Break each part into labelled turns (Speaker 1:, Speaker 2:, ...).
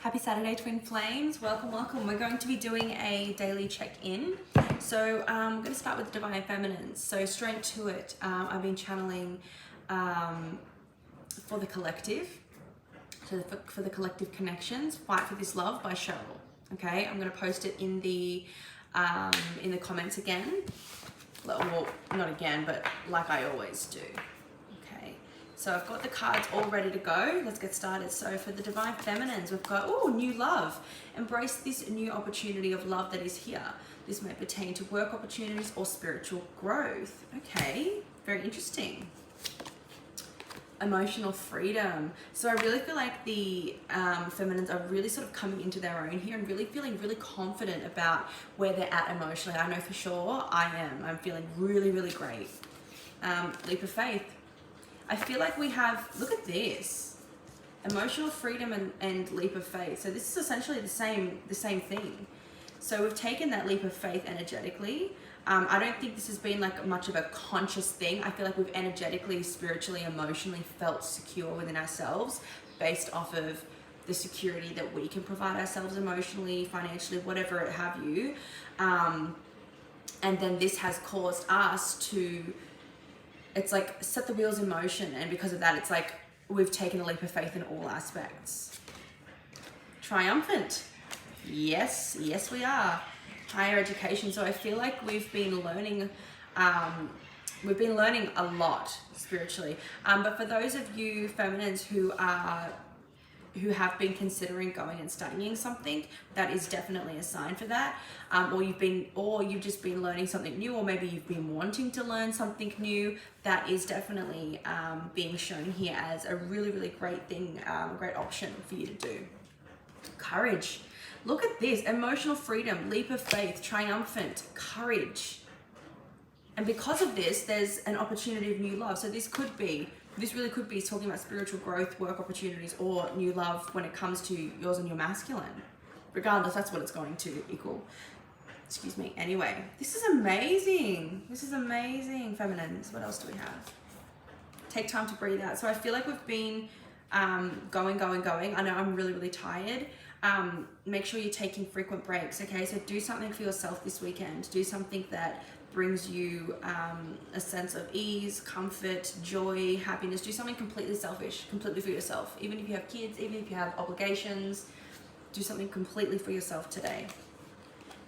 Speaker 1: Happy Saturday, Twin Flames. Welcome, welcome. We're going to be doing a daily check-in. So I'm going to start with the Divine Feminines. So straight to it, I've been channeling for the collective, so for the collective connections, Fight for This Love by Cheryl. Okay, I'm going to post it in the comments again. Well, not again, but like I always do. Okay, so I've got the cards all ready to go. Let's get started. So for the Divine Feminines, we've got, new love. Embrace this new opportunity of love that is here. This may pertain to work opportunities or spiritual growth. Okay, very interesting. Emotional freedom. So I really feel like the feminines are really sort of coming into their own here and really feeling really confident about where they're at emotionally. I know for sure I am. I'm feeling really, really great. Leap of faith. I feel like we have, look at this, emotional freedom and leap of faith. So this is essentially the same thing. So we've taken that leap of faith energetically. I don't think this has been like much of a conscious thing. I feel like we've energetically, spiritually, emotionally felt secure within ourselves based off of the security that we can provide ourselves emotionally, financially, whatever have you. And then this has caused us to, it's like set the wheels in motion. And because of that, it's like we've taken a leap of faith in all aspects. Triumphant. Yes, we are. Higher education. So I feel like we've been learning a lot spiritually. But for those of you feminines who have been considering going and studying something, that is definitely a sign for that. Or you've just been learning something new, or maybe you've been wanting to learn something new. That is definitely being shown here as a really, really great thing, great option for you to do. Courage. Look at this, emotional freedom, leap of faith, triumphant, courage. And because of this, there's an opportunity of new love. So this really could be talking about spiritual growth, work opportunities, or new love when it comes to yours and your masculine. Regardless, that's what it's going to equal. Excuse me. Anyway, this is amazing. This is amazing, feminines. What else do we have? Take time to breathe out. So I feel like we've been going. I know I'm really, really tired. Make sure you're taking frequent breaks, okay? So do something for yourself this weekend. Do something that brings you a sense of ease, comfort, joy, happiness. Do something completely selfish, completely for yourself. Even if you have kids, even if you have obligations, do something completely for yourself today.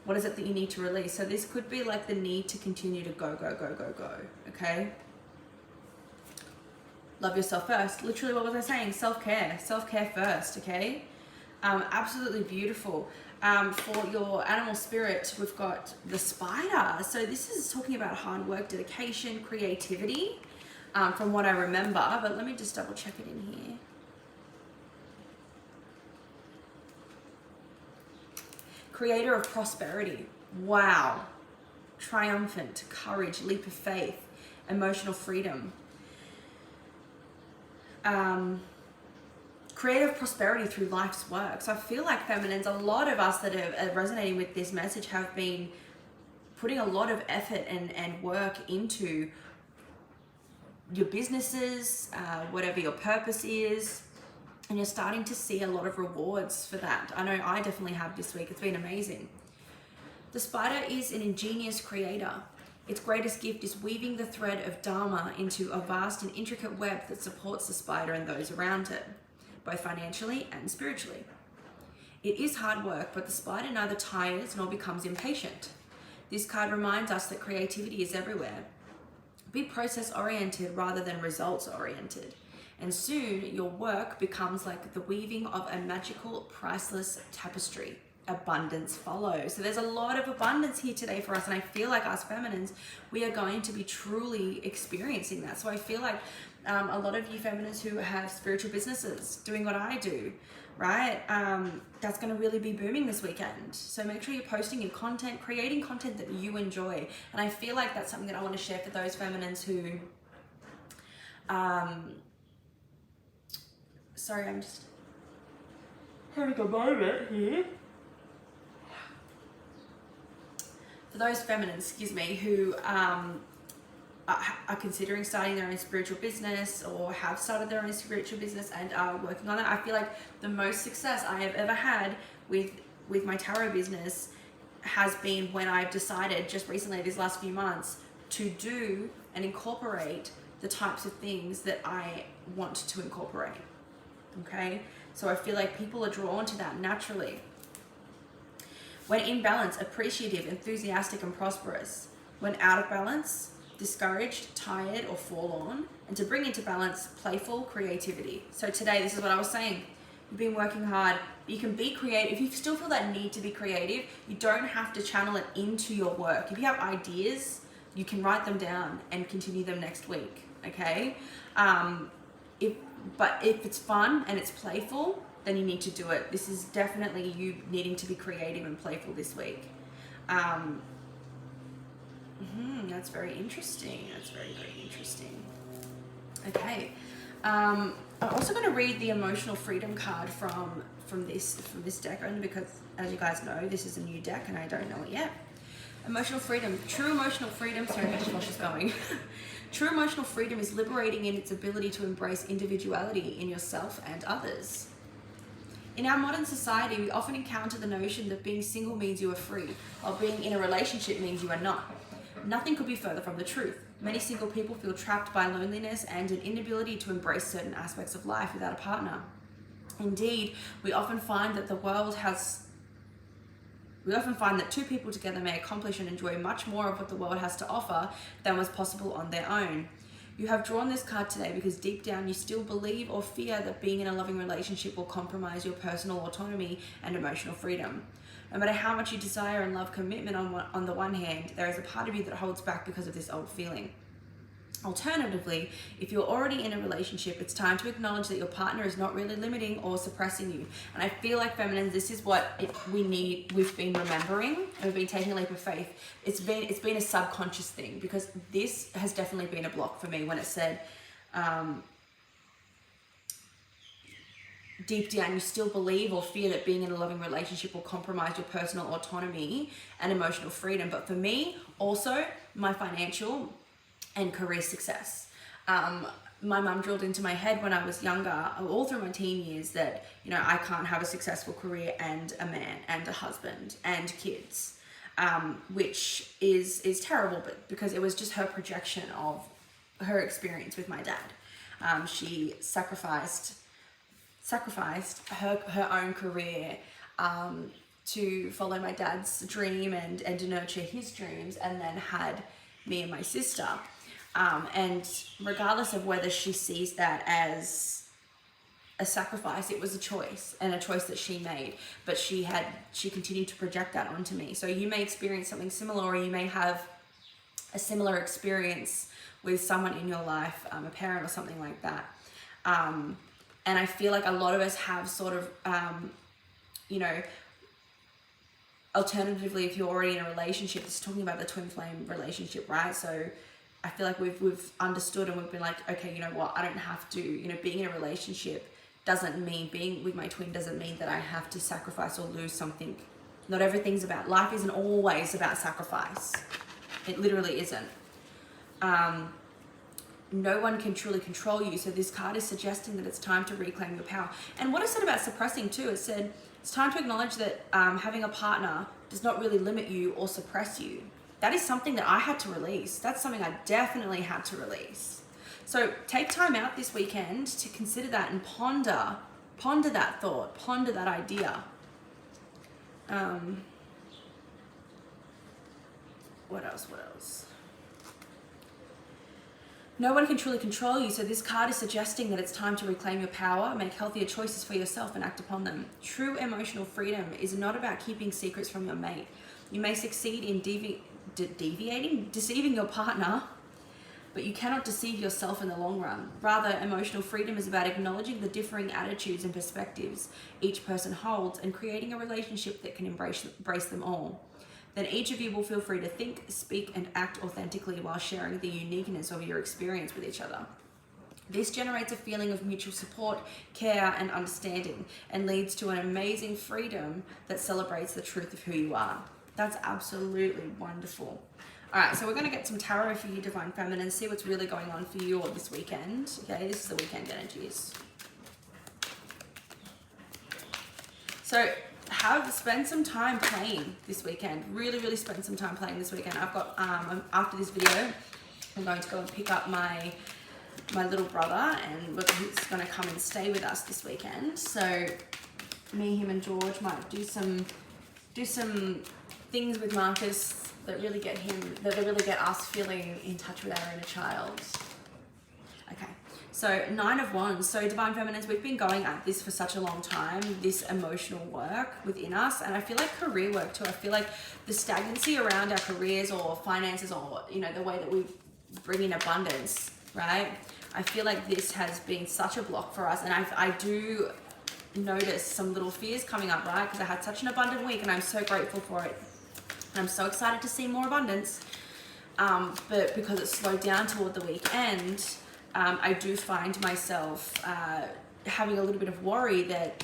Speaker 1: What is it that you need to release? So this could be like the need to continue to go, okay? Love yourself first. Literally, what was I saying? Self-care first, okay? Absolutely beautiful. For your animal spirit, we've got the spider. So this is talking about hard work, dedication, creativity, from what I remember. But let me just double check it in here. Creator of prosperity. Wow. Triumphant, courage, leap of faith, emotional freedom. Creative prosperity through life's work. So I feel like feminines, a lot of us that are resonating with this message have been putting a lot of effort and work into your businesses, whatever your purpose is, and you're starting to see a lot of rewards for that. I know I definitely have this week. It's been amazing. The spider is an ingenious creator. Its greatest gift is weaving the thread of Dharma into a vast and intricate web that supports the spider and those around it, both financially and spiritually. It is hard work, but the spider neither tires nor becomes impatient. This card reminds us that creativity is everywhere. Be process-oriented rather than results-oriented, and soon your work becomes like the weaving of a magical, priceless tapestry. Abundance follows. So there's a lot of abundance here today for us, and I feel like us feminines, we are going to be truly experiencing that. So I feel like a lot of you feminines who have spiritual businesses doing what I do, right? That's going to really be booming this weekend. So make sure you're posting your content, creating content that you enjoy. And I feel like that's something that I want to share for those feminines who, sorry, I'm just having a moment here. For those feminines, who are considering starting their own spiritual business or have started their own spiritual business and are working on that. I feel like the most success I have ever had with my tarot business has been when I've decided just recently, these last few months, to do and incorporate the types of things that I want to incorporate. Okay, so I feel like people are drawn to that naturally. When in balance, appreciative, enthusiastic, and prosperous. When out of balance, discouraged, tired, or forlorn. And to bring into balance, playful creativity. So today, this is what I was saying. You've been working hard. You can be creative. If you still feel that need to be creative, you don't have to channel it into your work. If you have ideas, you can write them down and continue them next week. Okay? But if it's fun and it's playful, then you need to do it. This is definitely you needing to be creative and playful this week. That's very interesting. That's very, very interesting. Okay. I'm also going to read the emotional freedom card from this deck, only because, as you guys know, this is a new deck and I don't know it yet. Emotional freedom. True emotional freedom. Sorry, my dishwasher's is going. True emotional freedom is liberating in its ability to embrace individuality in yourself and others. In our modern society, we often encounter the notion that being single means you are free, while being in a relationship means you are not. Nothing could be further from the truth. Many single people feel trapped by loneliness and an inability to embrace certain aspects of life without a partner. Indeed, we often find that two people together may accomplish and enjoy much more of what the world has to offer than was possible on their own. You have drawn this card today because deep down you still believe or fear that being in a loving relationship will compromise your personal autonomy and emotional freedom. No matter how much you desire and love commitment on the one hand, there is a part of you that holds back because of this old feeling. Alternatively, if you're already in a relationship, it's time to acknowledge that your partner is not really limiting or suppressing you. And I feel like, feminines, this is what we've been remembering, and we've been taking a leap of faith. It's been a subconscious thing, because this has definitely been a block for me when it said, deep down you still believe or fear that being in a loving relationship will compromise your personal autonomy and emotional freedom. But for me, also, my financial and career success. My mum drilled into my head when I was younger, all through my teen years, that, you know, I can't have a successful career and a man and a husband and kids, which is terrible, but because it was just her projection of her experience with my dad. She sacrificed her own career to follow my dad's dream and to nurture his dreams, and then had me and my sister. And regardless of whether she sees that as a sacrifice, it was a choice, and a choice that she made, but she continued to project that onto me. So you may experience something similar, or you may have a similar experience with someone in your life, a parent or something like that. And I feel like a lot of us have sort of, alternatively, if you're already in a relationship, it's talking about the twin flame relationship, right? So I feel like we've understood, and we've been like, okay, you know what, I don't have to, being in a relationship doesn't mean, being with my twin doesn't mean that I have to sacrifice or lose something. Not everything's about, life isn't always about sacrifice. It literally isn't. No one can truly control you. So this card is suggesting that it's time to reclaim your power. And what I said about suppressing too, it said it's time to acknowledge that having a partner does not really limit you or suppress you. That is something that I had to release. That's something I definitely had to release. So take time out this weekend to consider that and ponder that thought, ponder that idea. What else? No one can truly control you, so this card is suggesting that it's time to reclaim your power, make healthier choices for yourself, and act upon them. True emotional freedom is not about keeping secrets from your mate. You may succeed in deceiving your partner, but you cannot deceive yourself in the long run. Rather, emotional freedom is about acknowledging the differing attitudes and perspectives each person holds, and creating a relationship that can embrace them all. Then each of you will feel free to think, speak, and act authentically while sharing the uniqueness of your experience with each other. This generates a feeling of mutual support, care, and understanding, and leads to an amazing freedom that celebrates the truth of who you are. That's absolutely wonderful. All right, so we're going to get some tarot for you, Divine Feminine, see what's really going on for you all this weekend. Okay, this is the weekend energies. So spend some time playing this weekend. Really spend some time playing this weekend. I've got, after this video, I'm going to go and pick up my little brother, and he's going to come and stay with us this weekend. So me, him and George might do some things with Marcus that really get us feeling in touch with our inner child. Okay, so 9 of Wands. So Divine Feminines, we've been going at this for such a long time, this emotional work within us, and I feel like career work too. I feel like the stagnancy around our careers or finances, or the way that we bring in abundance, right? I feel like this has been such a block for us, and I do notice some little fears coming up, right? Because I had such an abundant week, and I'm so grateful for it. And I'm so excited to see more abundance. But because it slowed down toward the weekend, I do find myself having a little bit of worry that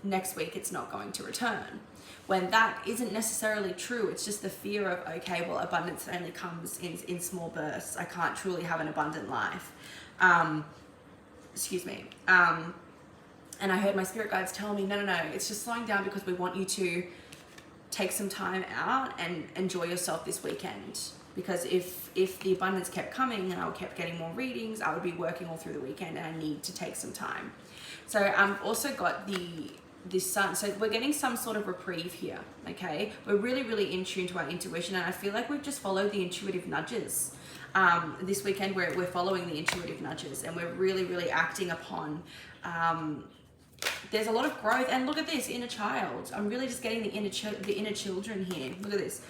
Speaker 1: next week it's not going to return. When that isn't necessarily true, it's just the fear of, okay, well, abundance only comes in small bursts. I can't truly have an abundant life. Excuse me. And I heard my spirit guides tell me, no, it's just slowing down because we want you to take some time out and enjoy yourself this weekend. Because if the abundance kept coming and I kept getting more readings, I would be working all through the weekend, and I need to take some time. So I've also got this sun, so we're getting some sort of reprieve here. Okay, we're really in tune to our intuition, and I feel like we've just followed the intuitive nudges. This weekend we're following the intuitive nudges, and we're really acting upon. There's a lot of growth, and look at this inner child. I'm really just getting the inner children here. Look at this.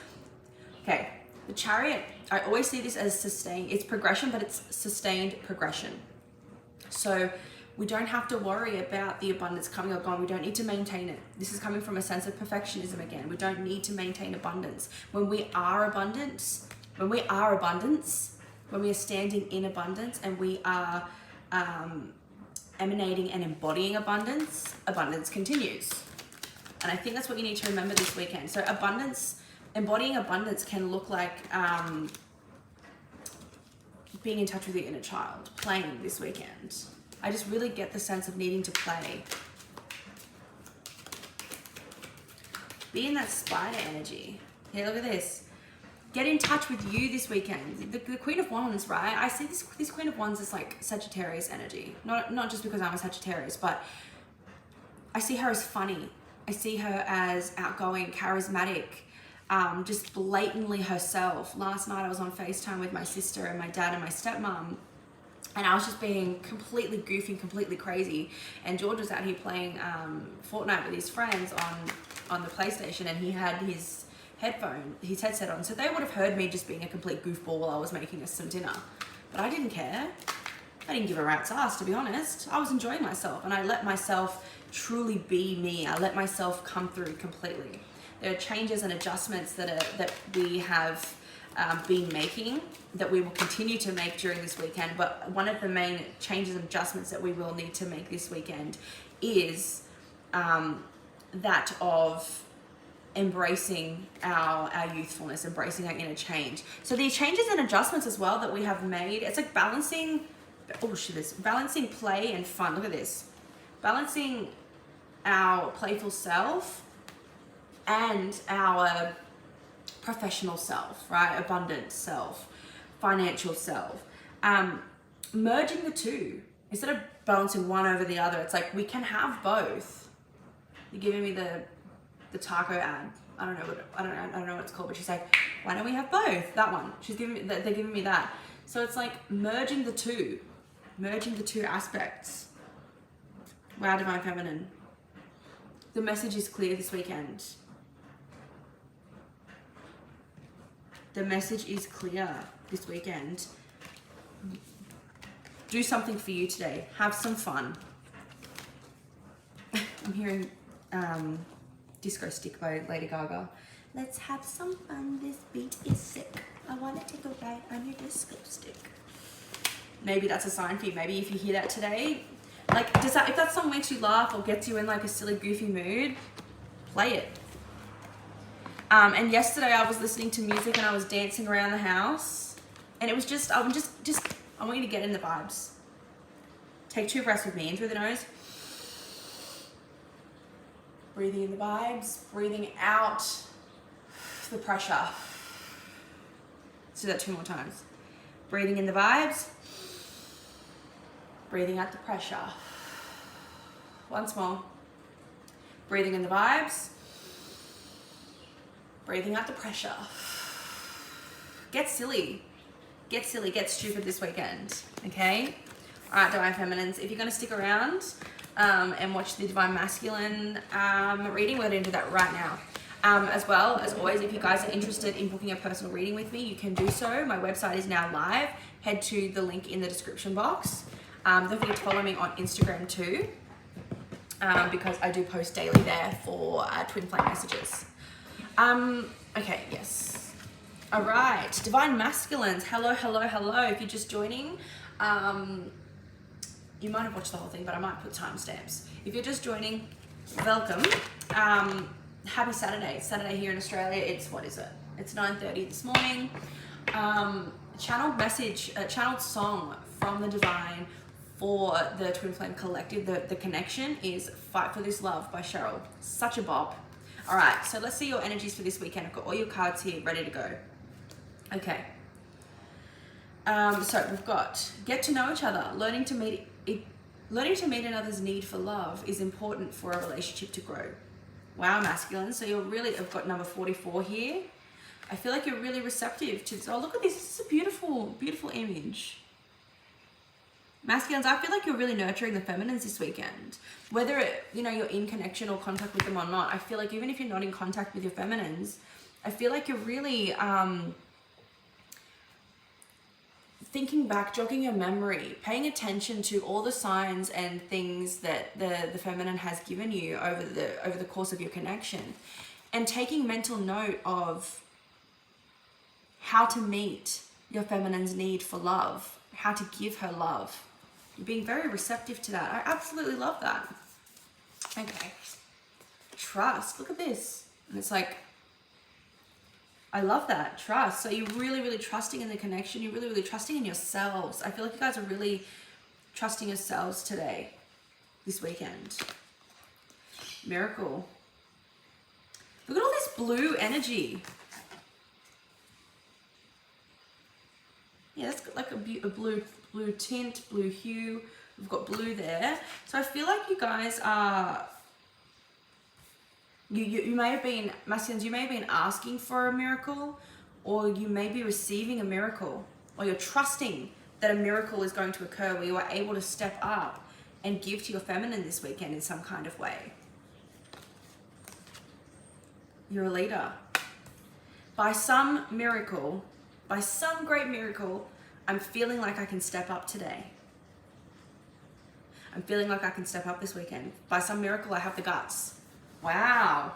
Speaker 1: Okay, the Chariot. I always see this as sustained. It's progression, but it's sustained progression. So we don't have to worry about the abundance coming or gone. We don't need to maintain it. This is coming from a sense of perfectionism again. We don't need to maintain abundance. When we are abundance, when we are standing in abundance, and we are emanating and embodying abundance continues. And I think that's what you need to remember this weekend. So embodying abundance can look like being in touch with your inner child, playing this weekend. I just really get the sense of needing to play. Be in that spider energy. Here, look at this. Get in touch with you this weekend. The Queen of Wands, right? I see this Queen of Wands as like Sagittarius energy. Not just because I'm a Sagittarius, but I see her as funny. I see her as outgoing, charismatic, just blatantly herself. Last night I was on FaceTime with my sister and my dad and my stepmom, and I was just being completely goofy, completely crazy. And George was out here playing Fortnite with his friends on the PlayStation, and he had his headset on, so they would have heard me just being a complete goofball while I was making us some dinner. But I didn't care. I didn't give a rat's ass, to be honest. I was enjoying myself, and I let myself truly be me. I let myself come through completely. There are changes and adjustments that we have been making, that we will continue to make during this weekend. But one of the main changes and adjustments that we will need to make this weekend is that of embracing our youthfulness, embracing our inner change. So these changes and adjustments as well that we have made, it's like balancing play and fun. Look at this. Balancing our playful self and our professional self, right? Abundant self, financial self. Merging the two. Instead of balancing one over the other, it's like we can have both. You're giving me the taco ad. I don't know what it's called, but she's like, why don't we have both? That one. They're giving me that. So it's like merging the two aspects. Wow, Divine Feminine. The message is clear this weekend. The message is clear this weekend. Do something for you today. Have some fun. I'm hearing Disco Stick by Lady Gaga. Let's have some fun. This beat is sick. I want to take a ride on your disco stick. Maybe that's a sign for you. Maybe if you hear that today, like, if that song makes you laugh or gets you in like a silly, goofy mood, play it. And yesterday I was listening to music and I was dancing around the house, and it was just, I want you to get in the vibes. Take 2 breaths with me, in through the nose. Breathing in the vibes, breathing out the pressure. Let's do that 2 more times. Breathing in the vibes, breathing out the pressure. Once more. Breathing in the vibes, breathing out the pressure. Get silly. Get silly, get stupid this weekend, okay? All right, Divine Feminines, if you're gonna stick around and watch the Divine Masculine reading, we're gonna do that right now. As well, as always, if you guys are interested in booking a personal reading with me, you can do so. My website is now live. Head to the link in the description box. Don't forget to follow me on Instagram too, because I do post daily there for twin flame messages. Okay, yes. All right, Divine Masculines, hello, hello, hello. If you're just joining, you might have watched the whole thing, but I might put timestamps. If you're just joining, welcome. Happy Saturday. Saturday here in Australia. It's, what is it? It's 9:30 this morning. Channeled message, channeled song from the Divine for the Twin Flame Collective. The connection is Fight for This Love by Cheryl. Such a bop. All right, so let's see your energies for this weekend. I've got all your cards here ready to go. Okay. So we've got get to know each other. Learning to meet another's need for love is important for a relationship to grow. Wow, masculine. So I've got number 44 here. I feel like you're really receptive to this. Oh, look at this. This is a beautiful, beautiful image. Masculines, I feel like you're really nurturing the feminines this weekend. Whether you're in connection or contact with them or not, I feel like even if you're not in contact with your feminines, I feel like you're really thinking back, jogging your memory, paying attention to all the signs and things that the feminine has given you over the course of your connection, and taking mental note of how to meet your feminine's need for love, how to give her love. You're being very receptive to that. I absolutely love that. Okay. Trust. Look at this. And it's like, I love that. Trust. So you're really, really trusting in the connection. You're really, really trusting in yourselves. I feel like you guys are really trusting yourselves today, this weekend. Miracle. Look at all this blue energy. Yeah, that's got like a blue tint, blue hue. We've got blue there. So I feel like you guys are, you may have been, masculines, you may have been asking for a miracle, or you may be receiving a miracle, or you're trusting that a miracle is going to occur where you are able to step up and give to your feminine this weekend in some kind of way. You're a leader. By some miracle, by some great miracle, I'm feeling like I can step up today. I'm feeling like I can step up this weekend. By some miracle, I have the guts. Wow.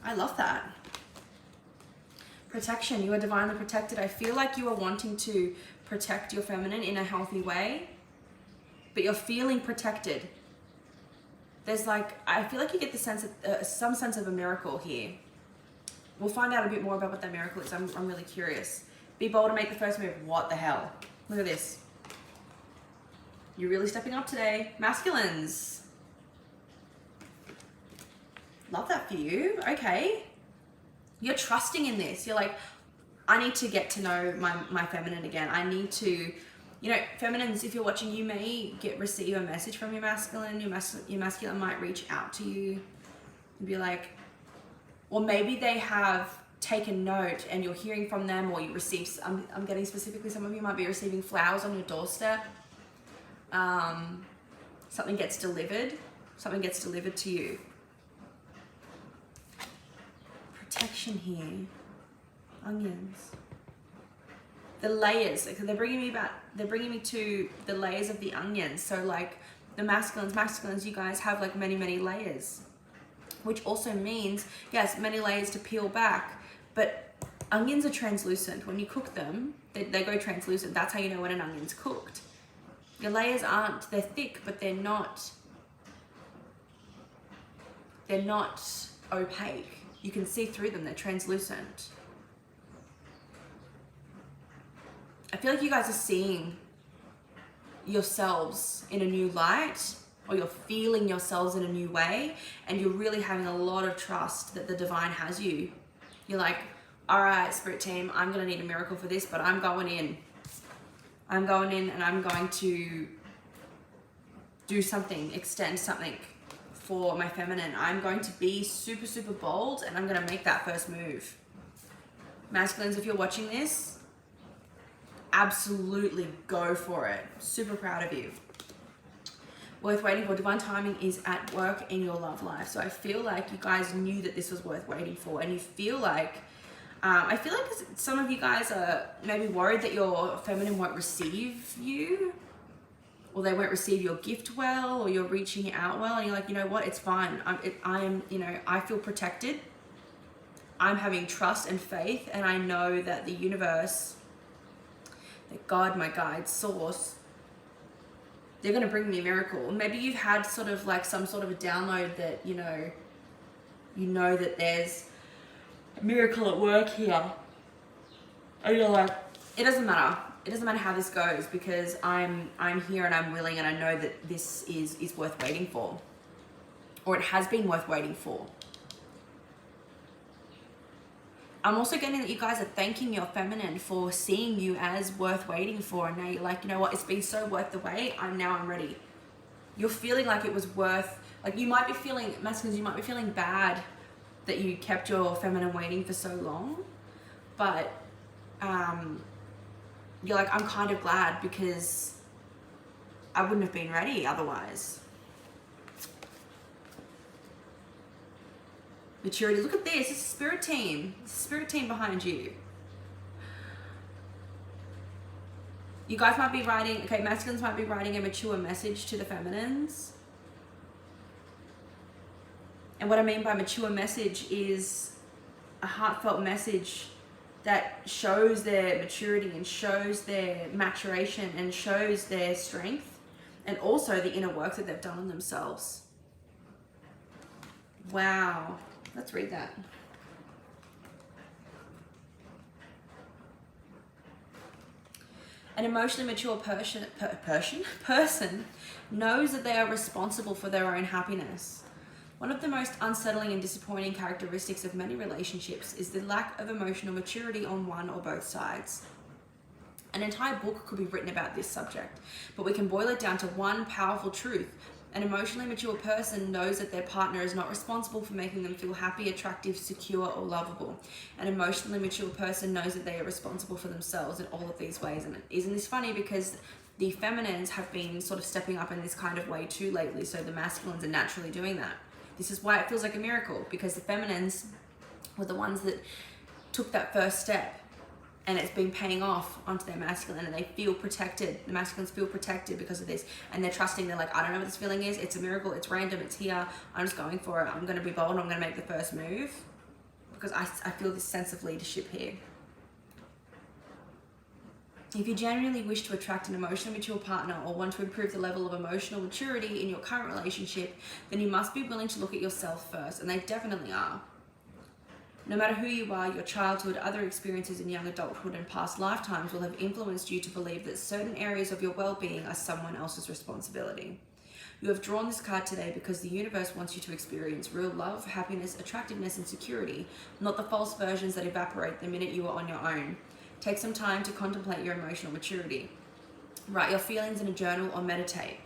Speaker 1: I love that. Protection. You are divinely protected. I feel like you are wanting to protect your feminine in a healthy way, but you're feeling protected. There's like, I feel like you get the sense of, some sense of a miracle here. We'll find out a bit more about what that miracle is. I'm really curious. Be bold to make the first move. What the hell? Look at this. You're really stepping up today. Masculines. Love that for you. Okay. You're trusting in this. You're like, I need to get to know my feminine again. I need to, feminines, if you're watching, you may receive a message from your masculine. Your masculine might reach out to you and be like, or maybe they have taken note and you're hearing from them, or you receive, I'm getting specifically, some of you might be receiving flowers on your doorstep. Something gets delivered to you. Protection here. Onions. The layers, they're bringing me to the layers of the onions. So like the masculines, you guys have like many, many layers, which also means, yes, many layers to peel back, but onions are translucent. When you cook them, they go translucent. That's how you know when an onion's cooked. Your layers they're thick, but they're not opaque. You can see through them, they're translucent. I feel like you guys are seeing yourselves in a new light, or you're feeling yourselves in a new way, and you're really having a lot of trust that the divine has you. You're like, all right, spirit team, I'm gonna need a miracle for this, but I'm going in. I'm going in and I'm going to do something, extend something for my feminine. I'm going to be super, super bold, and I'm gonna make that first move. Masculines, if you're watching this, absolutely go for it. Super proud of you. Worth waiting for. Divine timing is at work in your love life. So I feel like you guys knew that this was worth waiting for, and you feel like, I feel like some of you guys are maybe worried that your feminine won't receive you, or they won't receive your gift well, or you're reaching out well, and you're like, you know what, it's fine. I feel protected. I'm having trust and faith, and I know that the universe, that God, my guide, source, they're going to bring me a miracle. Maybe you've had sort of like some sort of a download that, you know that there's a miracle at work here. And you're like, it doesn't matter. It doesn't matter how this goes, because I'm here and I'm willing, and I know that this is worth waiting for. Or it has been worth waiting for. I'm also getting that you guys are thanking your feminine for seeing you as worth waiting for, and now you're like, you know what, it's been so worth the wait, I'm ready. You're feeling like it was worth, like you might be feeling, masculines, you might be feeling bad that you kept your feminine waiting for so long, but you're like, I'm kind of glad, because I wouldn't have been ready otherwise. Maturity. Look at this. It's a spirit team. It's a spirit team behind you. You guys might be writing, okay, masculines might be writing a mature message to the feminines. And what I mean by mature message is a heartfelt message that shows their maturity and shows their maturation and shows their strength, and also the inner work that they've done on themselves. Wow. Let's read that. An emotionally mature person knows that they are responsible for their own happiness. One of the most unsettling and disappointing characteristics of many relationships is the lack of emotional maturity on one or both sides. An entire book could be written about this subject, but we can boil it down to one powerful truth. An emotionally mature person knows that their partner is not responsible for making them feel happy, attractive, secure, or lovable. An emotionally mature person knows that they are responsible for themselves in all of these ways. And isn't this funny? Because the feminines have been sort of stepping up in this kind of way too lately, so the masculines are naturally doing that. This is why it feels like a miracle, because the feminines were the ones that took that first step, and it's been paying off onto their masculine, and they feel protected. The masculines feel protected because of this, and they're trusting. They're like, I don't know what this feeling is. It's a miracle. It's random. It's here. I'm just going for it. I'm going to be bold. I'm going to make the first move, because I feel this sense of leadership here. If you genuinely wish to attract an emotionally mature partner, or want to improve the level of emotional maturity in your current relationship, then you must be willing to look at yourself first, and they definitely are. No matter who you are, your childhood, other experiences in young adulthood, and past lifetimes will have influenced you to believe that certain areas of your well-being are someone else's responsibility. You have drawn this card today because the universe wants you to experience real love, happiness, attractiveness, and security, not the false versions that evaporate the minute you are on your own. Take some time to contemplate your emotional maturity. Write your feelings in a journal or meditate.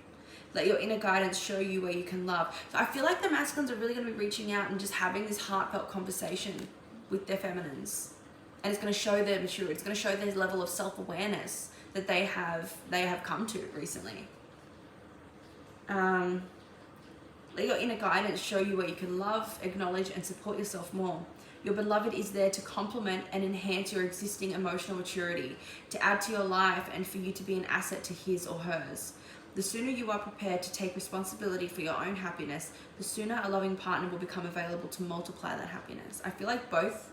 Speaker 1: Let your inner guidance show you where you can love. So I feel like the masculines are really going to be reaching out and just having this heartfelt conversation with their feminines. And it's going to show their maturity. It's going to show their level of self-awareness that they have come to recently. Let your inner guidance show you where you can love, acknowledge, and support yourself more. Your beloved is there to complement and enhance your existing emotional maturity, to add to your life, and for you to be an asset to his or hers. The sooner you are prepared to take responsibility for your own happiness, the sooner a loving partner will become available to multiply that happiness. I feel like both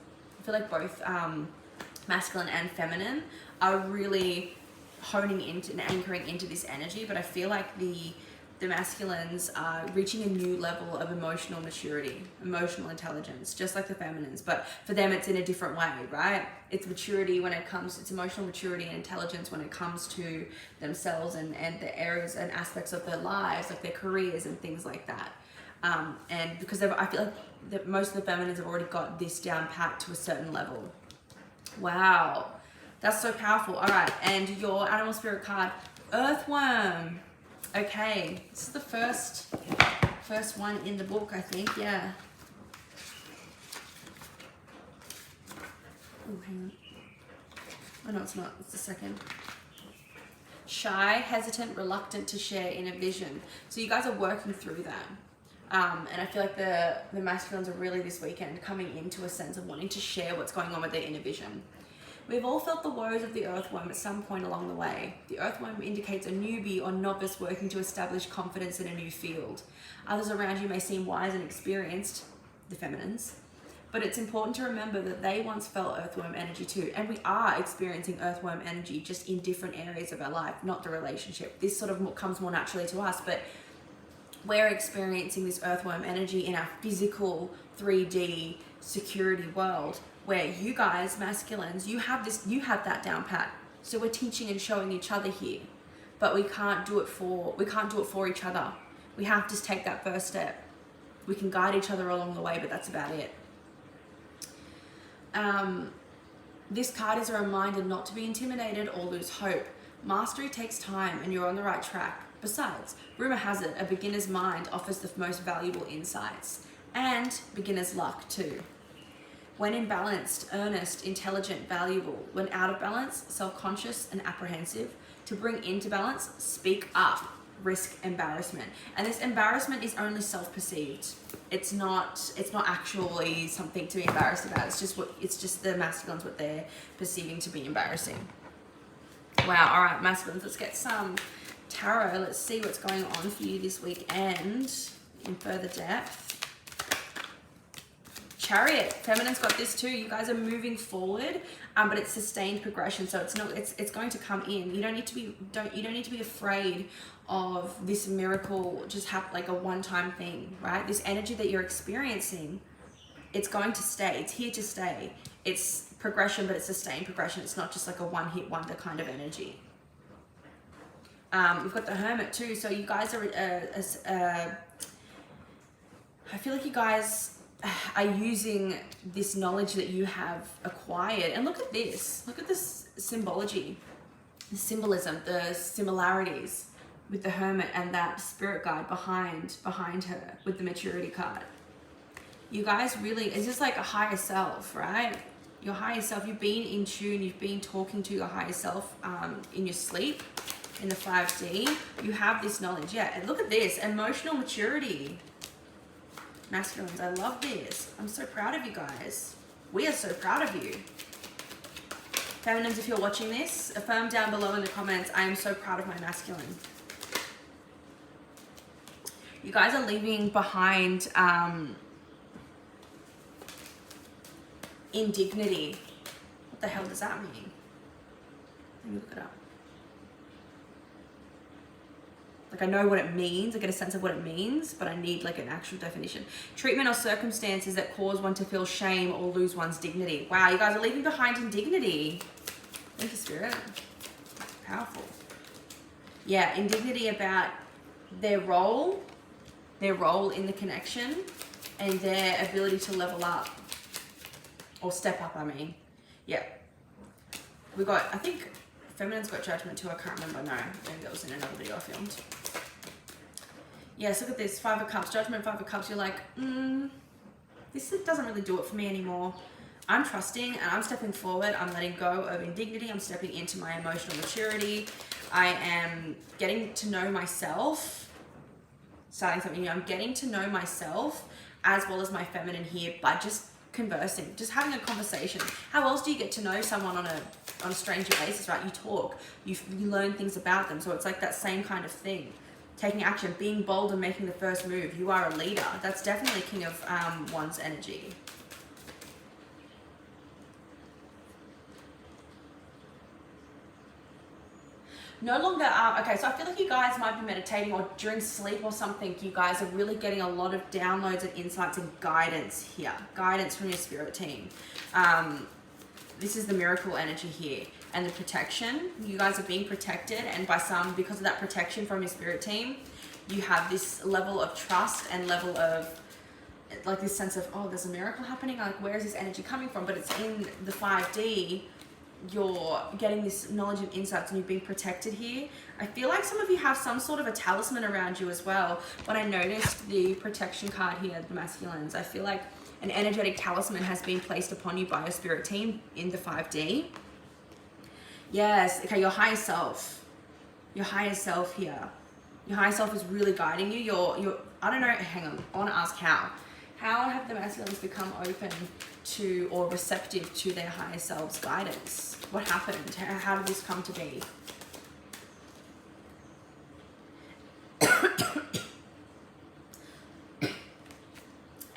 Speaker 1: masculine and feminine are really honing into and anchoring into this energy, but I feel like the the masculines are reaching a new level of emotional maturity, emotional intelligence, just like the feminines. But for them, it's in a different way, right? It's maturity when it comes, it's emotional maturity and intelligence when it comes to themselves and the areas and aspects of their lives, like their careers and things like that. And because I feel like that most of the feminines have already got this down pat to a certain level. Wow, that's so powerful. All right, and your animal spirit card, Earthworm. Okay, this is the first one in the book, I think. Yeah. Oh, hang on. Oh no, it's not. It's the second. Shy, hesitant, reluctant to share inner vision. So you guys are working through that. And I feel like the masculines are really this weekend coming into a sense of wanting to share what's going on with their inner vision. We've all felt the woes of the earthworm at some point along the way. The earthworm indicates a newbie or novice working to establish confidence in a new field. Others around you may seem wise and experienced, the feminines, but it's important to remember that they once felt earthworm energy too, and we are experiencing earthworm energy just in different areas of our life, not the relationship. This sort of comes more naturally to us, but we're experiencing this earthworm energy in our physical 3D security world, where you guys, masculines, you have that down pat. So we're teaching and showing each other here, but we can't do it for each other. We have to take that first step. We can guide each other along the way, but that's about it. This card is a reminder not to be intimidated or lose hope. Mastery takes time and you're on the right track. Besides, rumor has it, a beginner's mind offers the most valuable insights, and beginner's luck too. When in balance, earnest, intelligent, valuable. When out of balance, self-conscious and apprehensive. To bring into balance, speak up, risk embarrassment. And this embarrassment is only self-perceived. It's not actually something to be embarrassed about. It's just the masculines, what they're perceiving to be embarrassing. Wow, all right, masculines, let's get some tarot. Let's see what's going on for you this weekend in further depth. Chariot, feminine's got this too. You guys are moving forward, but it's sustained progression. So it's going to come in. You don't need to be afraid of this miracle just like a one-time thing, right? This energy that you're experiencing, it's going to stay. It's here to stay. It's progression, but it's sustained progression. It's not just like a one-hit wonder kind of energy. We've got the Hermit too. So you guys are, I feel like you guys are using this knowledge that you have acquired. And look at this. Look at this symbology, the symbolism, the similarities with the Hermit and that spirit guide behind her with the maturity card. You guys really, it's just like a higher self, right? Your higher self, you've been in tune, you've been talking to your higher self in your sleep, in the 5D. You have this knowledge, yeah. And look at this, emotional maturity. Masculines, I love this. I'm so proud of you guys. We are so proud of you. Feminines, if you're watching this, affirm down below in the comments, I am so proud of my masculine. You guys are leaving behind indignity. What the hell does that mean? Let me look it up. Like, I know what it means, I get a sense of what it means, but I need like an actual definition. Treatment or circumstances that cause one to feel shame or lose one's dignity. Wow, you guys are leaving behind indignity. Thank you, Spirit. Powerful. Yeah, indignity about their role in the connection and their ability to level up. Or step up, I mean. Yeah. We got, I think, Feminine's got Judgment too, I can't remember. No, maybe that was in another video I filmed. Yes, look at this, 5 of Cups, Judgment, 5 of Cups. You're like, this doesn't really do it for me anymore. I'm trusting and I'm stepping forward. I'm letting go of indignity. I'm stepping into my emotional maturity. I am getting to know myself. Starting something new. I'm getting to know myself as well as my feminine here by just conversing, just having a conversation. How else do you get to know someone on a stranger basis, right? You talk, you learn things about them. So it's like that same kind of thing. Taking action, being bold and making the first move. You are a leader. That's definitely King of Wands energy. No longer, okay, so I feel like you guys might be meditating or during sleep or something. You guys are really getting a lot of downloads and insights and guidance here. Guidance from your spirit team. This is the miracle energy here and the protection. You guys are being protected, and because of that protection from your spirit team, you have this level of trust and level of like this sense of, oh, there's a miracle happening. Like, where is this energy coming from? But it's in the 5D. You're getting this knowledge and insights, and you're being protected here. I feel like some of you have some sort of a talisman around you as well. When I noticed the protection card here, the masculines, I feel like an energetic talisman has been placed upon you by your spirit team in the 5D. Yes, okay, your higher self. Your higher self here. Your higher self is really guiding you. You're I don't know, hang on, I want to ask how. How have the masculines become open to or receptive to their higher self's guidance? What happened? How did this come to be?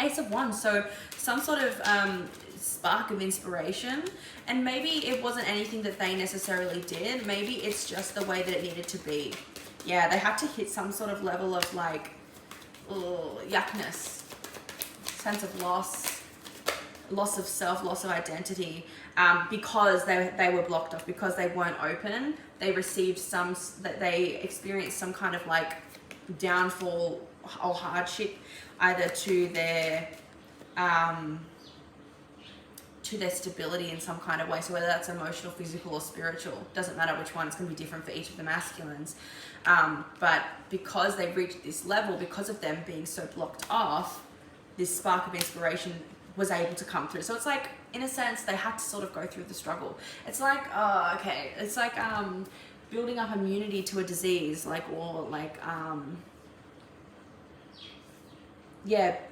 Speaker 1: Ace of Wands, so some sort of spark of inspiration, and maybe it wasn't anything that they necessarily did. Maybe it's just the way that it needed to be. Yeah, they had to hit some sort of level of like, yuckness, sense of loss of self, loss of identity, because they were blocked off, because they weren't open. They received they experienced some kind of like downfall or hardship, either to their stability in some kind of way. So whether that's emotional, physical, or spiritual, doesn't matter which one. It's going to be different for each of the masculines. But because they reached this level, because of them being so blocked off, this spark of inspiration was able to come through. So it's like, in a sense, they had to sort of go through the struggle. It's like, it's like building up immunity to a disease,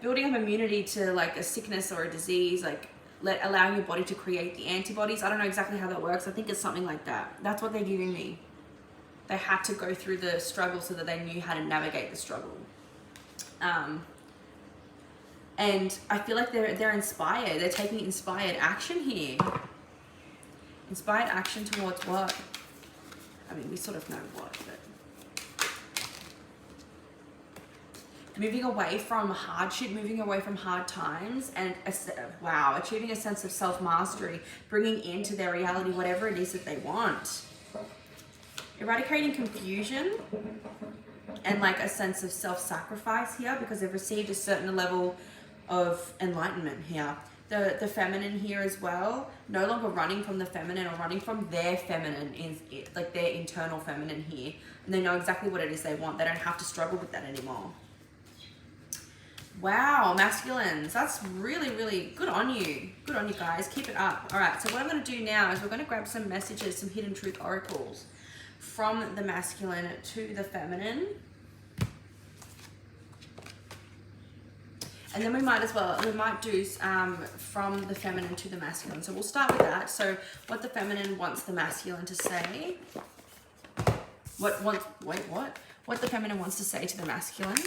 Speaker 1: building up immunity to like a sickness or a disease, like allowing your body to create the antibodies. I don't know exactly how that works. I think it's something like that. That's what they're giving me. They had to go through the struggle so that they knew how to navigate the struggle. And I feel like they're inspired. They're taking inspired action here. Inspired action towards what? I mean, we sort of know what, but moving away from hardship, moving away from hard times, and achieving a sense of self-mastery, bringing into their reality whatever it is that they want. Eradicating confusion and like a sense of self-sacrifice here, because they've received a certain level of enlightenment here. The feminine here as well, no longer running from the feminine or running from their feminine, like their internal feminine here, and they know exactly what it is they want. They don't have to struggle with that anymore. Wow, masculines, that's really, really good on you. Good on you guys, keep it up. All right, so what I'm going to do now is we're going to grab some messages, some hidden truth oracles from the masculine to the feminine. And then we might do from the feminine to the masculine. So we'll start with that. So what the feminine wants the masculine to say. What the feminine wants to say to the masculine.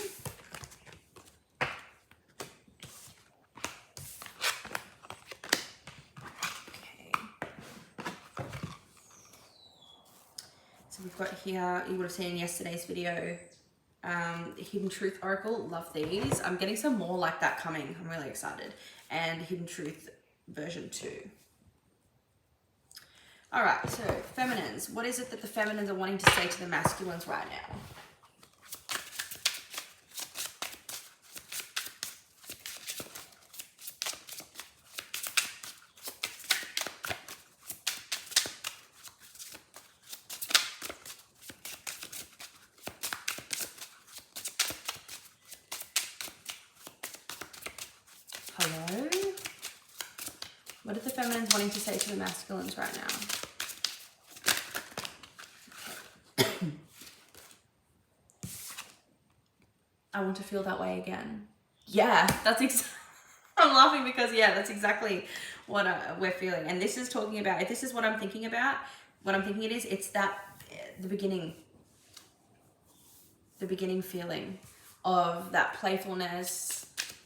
Speaker 1: Okay. So we've got here, you would have seen in yesterday's video, Hidden Truth Oracle. Love these. I'm getting some more like that coming. I'm really excited. And Hidden Truth version 2. All right, so feminines. What is it that the feminines are wanting to say to the masculines right now? Hello? What are the feminines wanting to say to the masculines right now? I want to feel that way again. Yeah, that's I'm laughing because, yeah, that's exactly what we're feeling. And this is talking about, if this is what I'm thinking about, what I'm thinking it's that, the beginning feeling of that playfulness.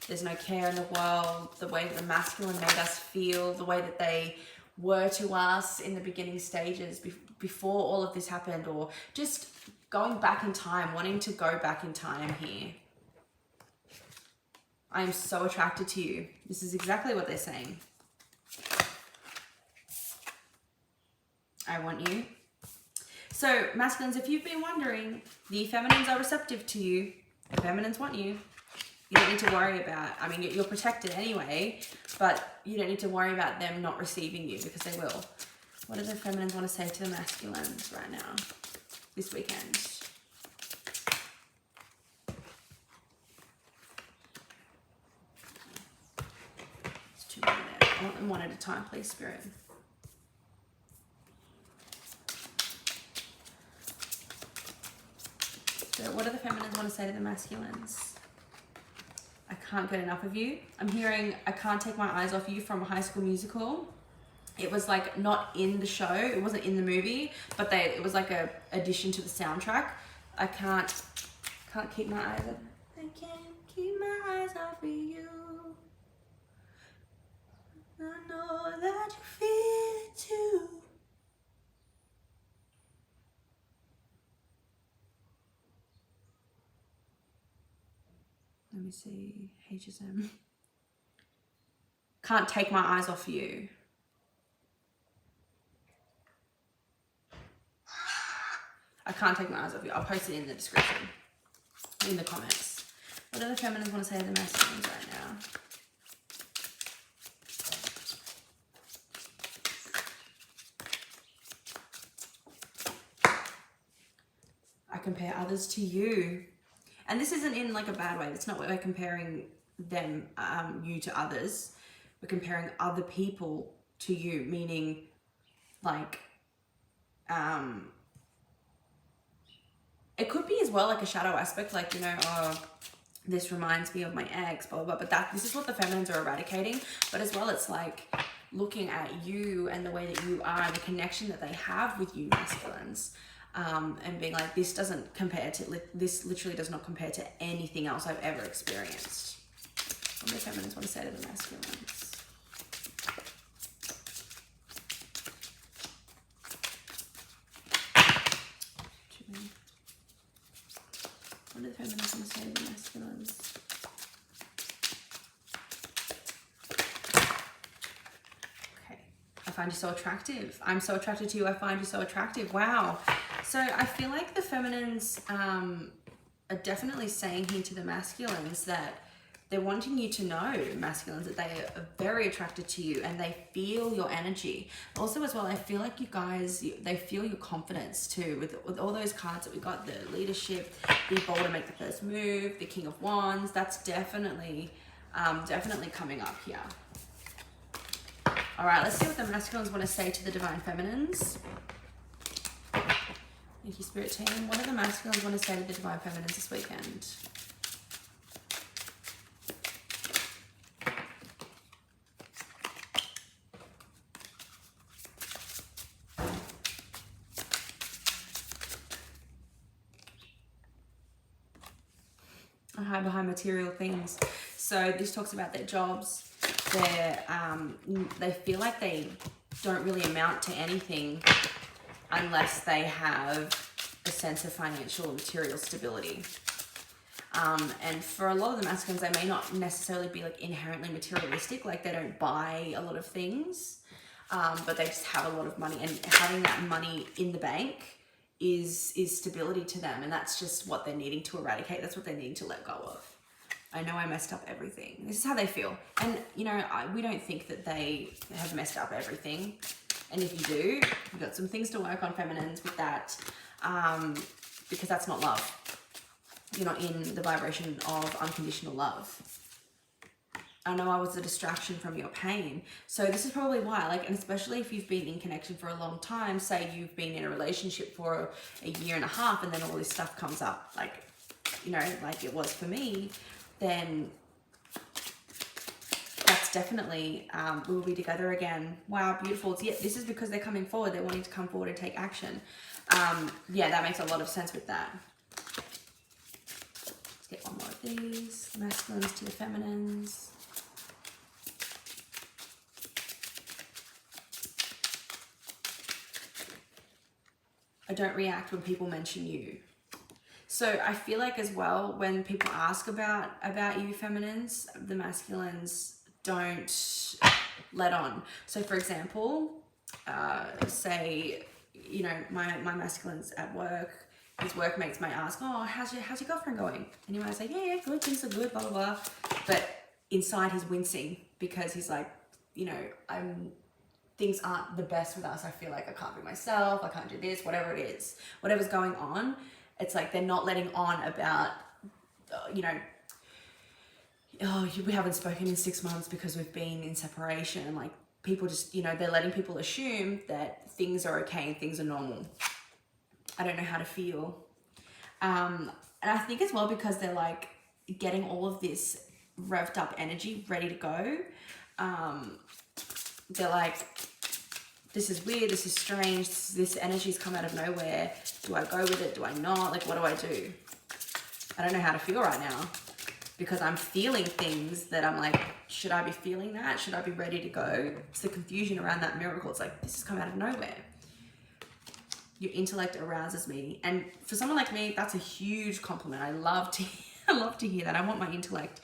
Speaker 1: There's no care in the world, the way that the masculine made us feel, the way that they were to us in the beginning stages before all of this happened, or just going back in time, wanting to go back in time here. I am so attracted to you. This is exactly what they're saying. I want you. So masculines, if you've been wondering, the feminines are receptive to you. The feminines want you. You don't need to worry about, I mean, you're protected anyway, but you don't need to worry about them not receiving you, because they will. What do the feminines want to say to the masculines right now, this weekend? There's too many there. I want them one at a time, please, Spirit. So what do the feminines want to say to the masculines? I can't get enough of you. I'm hearing I can't take my eyes off you from High School Musical. It was like not in the show, it wasn't in the movie, but it was like a addition to the soundtrack. I can't keep my eyes off. I can't keep my eyes off of you. I know that you feel it too. Let me see, HSM. Can't take my eyes off you. I can't take my eyes off you. I'll post it in the description, in the comments. What do the feminines want to say to the masculines right now? I compare others to you. And this isn't in like a bad way. It's not we're comparing them, you to others. We're comparing other people to you, meaning like, it could be as well like a shadow aspect, like, you know, oh, this reminds me of my ex, blah, blah, blah. But this is what the feminines are eradicating. But as well, it's like looking at you and the way that you are and the connection that they have with you, masculines. And being like, this doesn't compare to, this literally does not compare to anything else I've ever experienced. What do the feminines want to say to the masculines? What do the feminines want to say to the masculines? Okay. I find you so attractive. I'm so attracted to you. I find you so attractive. Wow. So I feel like the feminines are definitely saying here to the masculines that they're wanting you to know, masculines, that they are very attracted to you and they feel your energy. Also as well, I feel like you guys, they feel your confidence too. With all those cards that we got, the leadership, be bold to make the first move, the King of Wands, that's definitely coming up here. All right, let's see what the masculines want to say to the divine feminines. Thank you, Spirit Team. What do the masculines want to say to the divine feminines this weekend? I hide behind material things. So this talks about their jobs. They feel like they don't really amount to anything unless they have a sense of financial or material stability. And for a lot of the masculines, they may not necessarily be like inherently materialistic, like they don't buy a lot of things, but they just have a lot of money, and having that money in the bank is stability to them, and that's just what they're needing to eradicate. That's what they're needing to let go of. I know I messed up everything. This is how they feel. And, you know, we don't think that they have messed up everything. And if you do, you've got some things to work on, feminines, with that, because that's not love. You're not in the vibration of unconditional love. I know I was a distraction from your pain. So this is probably why, like, and especially if you've been in connection for a long time, say you've been in a relationship for a year and a half, and then all this stuff comes up, like, you know, like it was for me, then that's definitely, we will be together again. Wow, beautiful. Yeah, this is because they're coming forward. They're wanting to come forward and take action. Yeah, that makes a lot of sense with that. Let's get one more of these. Masculines to the feminines. I don't react when people mention you. So I feel like as well, when people ask about you feminines, the masculines don't let on. So for example, say, you know, my masculines at work, his workmates might ask, oh, how's your girlfriend going? And he might say, yeah, good, things are good, blah, blah, blah. But inside he's wincing because he's like, you know, things aren't the best with us. I feel like I can't be myself, I can't do this, whatever it is, whatever's going on. It's like they're not letting on about, you know, oh, we haven't spoken in 6 months because we've been in separation. And like people just, you know, they're letting people assume that things are okay and things are normal. I don't know how to feel. And I think as well because they're like getting all of this revved up energy ready to go. They're like, this is weird, this is strange, this energy's come out of nowhere. Do I go with it? Do I not? Like, what do I do? I don't know how to feel right now because I'm feeling things that I'm like, should I be feeling that? Should I be ready to go? It's the confusion around that miracle. It's like, this has come out of nowhere. Your intellect arouses me. And for someone like me, that's a huge compliment. I love to hear that. I want my intellect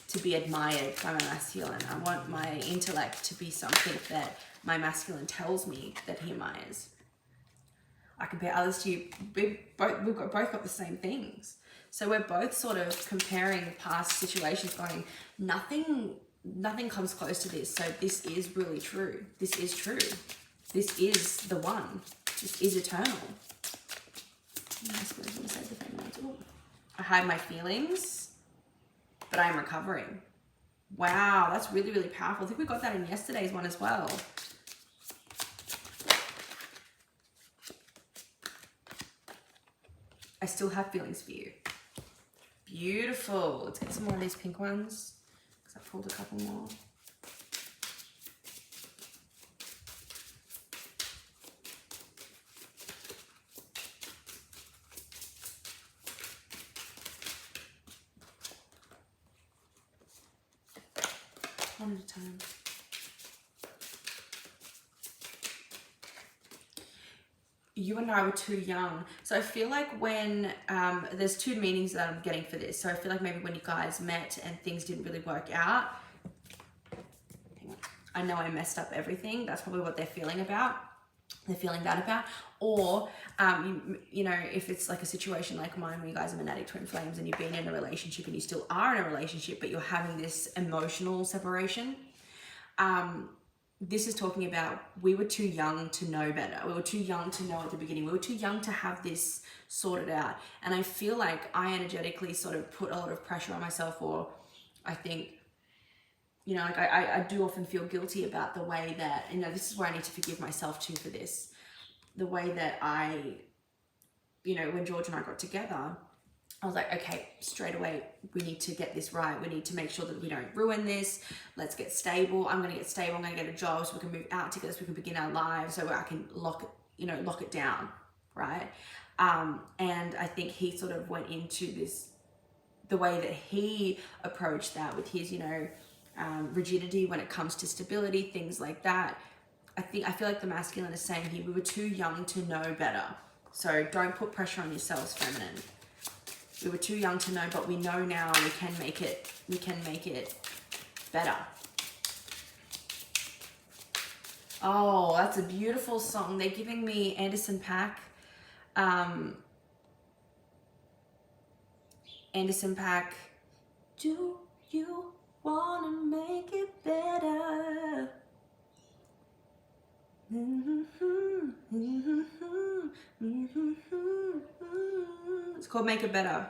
Speaker 1: to be admired by my masculine. I want my intellect to be something that my masculine tells me that he admires. I compare others to you. We've both got the same things. So we're both sort of comparing past situations going, nothing comes close to this. So this is really true. This is true. This is the one. This is eternal. I hide my feelings, but I'm recovering. Wow, that's really, really powerful. I think we got that in yesterday's one as well. I still have feelings for you. Beautiful. Let's get some more of these pink ones because I pulled a couple more. One at a time. You and I were too young. So I feel like when, there's two meanings that I'm getting for this. So I feel like maybe when you guys met and things didn't really work out, hang on, I know I messed up everything. That's probably what they're feeling about. They're feeling that about. Or, you know, if it's like a situation like mine where you guys are Monadic twin flames and you've been in a relationship and you still are in a relationship, but you're having this emotional separation. This is talking about we were too young to know better. We were too young to know at the beginning. We were too young to have this sorted out. And I feel like I energetically sort of put a lot of pressure on myself, or I think, you know, like I do often feel guilty about the way that, you know, this is where I need to forgive myself too for this. The way that I, you know, when George and I got together, I was like, okay, straight away, we need to get this right. We need to make sure that we don't ruin this. Let's get stable. I'm going to get stable. I'm going to get a job so we can move out together, so we can begin our lives, so I can lock it down, right? And I think he sort of went into this, the way that he approached that with his, you know, rigidity when it comes to stability, things like that. I feel like the masculine is saying here, we were too young to know better. So don't put pressure on yourselves, feminine. We were too young to know, but we know now. We can make it better. Oh, that's a beautiful song. They're giving me Anderson .Paak. Anderson .Paak. Do you wanna make it better? It's called Make It Better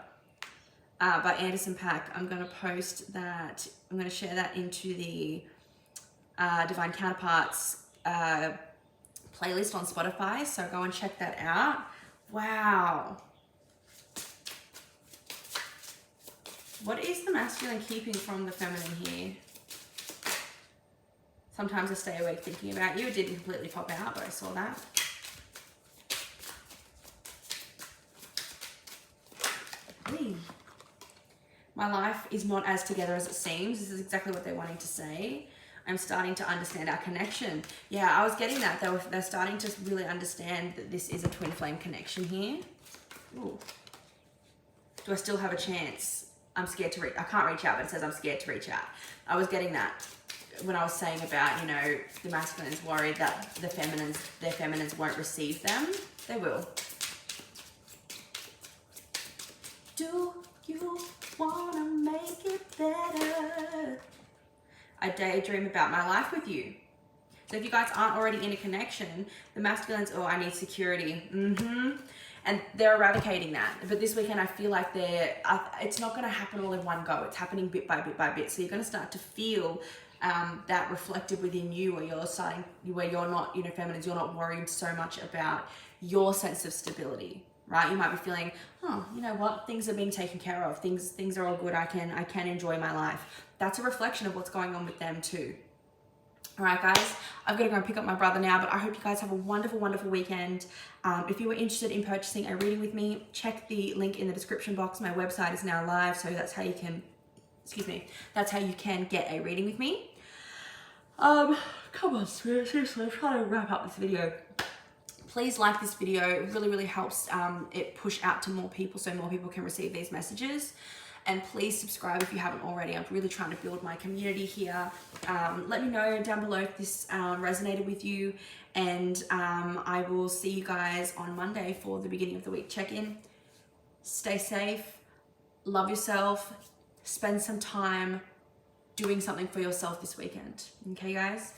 Speaker 1: by Anderson .Paak. I'm going to post that. I'm going to share that into the Divine Counterparts playlist on Spotify. So go and check that out. Wow. What is the masculine keeping from the feminine here? Sometimes I stay awake thinking about you. It didn't completely pop out, but I saw that. Hey. My life is not as together as it seems. This is exactly what they're wanting to say. I'm starting to understand our connection. Yeah, I was getting that. They're starting to really understand that this is a twin flame connection here. Ooh. Do I still have a chance? I'm scared to reach. I can't reach out, but it says I'm scared to reach out. I was getting that when I was saying about, you know, the masculines worried that their feminines won't receive them. They will. Do you wanna make it better? I daydream about my life with you. So if you guys aren't already in a connection, the masculines, oh, I need security. And they're eradicating that. But this weekend, I feel like it's not going to happen all in one go. It's happening bit by bit by bit. So you're going to start to feel that reflected within you, where you're not, you know, feminines, you're not worried so much about your sense of stability, right? You might be feeling, oh, you know what, things are being taken care of. Things are all good. I can enjoy my life. That's a reflection of what's going on with them too. All right, guys, I've got to go and pick up my brother now, but I hope you guys have a wonderful, wonderful weekend. If you were interested in purchasing a reading with me, check the link in the description box. My website is now live, so that's how you can, that's how you can get a reading with me. Come on, seriously, I'm trying to wrap up this video. Please like this video. It really, really helps it push out to more people so more people can receive these messages. And please subscribe if you haven't already. I'm really trying to build my community here. Let me know down below if this resonated with you. And I will see you guys on Monday for the beginning of the week check-in. Stay safe. Love yourself. Spend some time doing something for yourself this weekend. Okay, guys?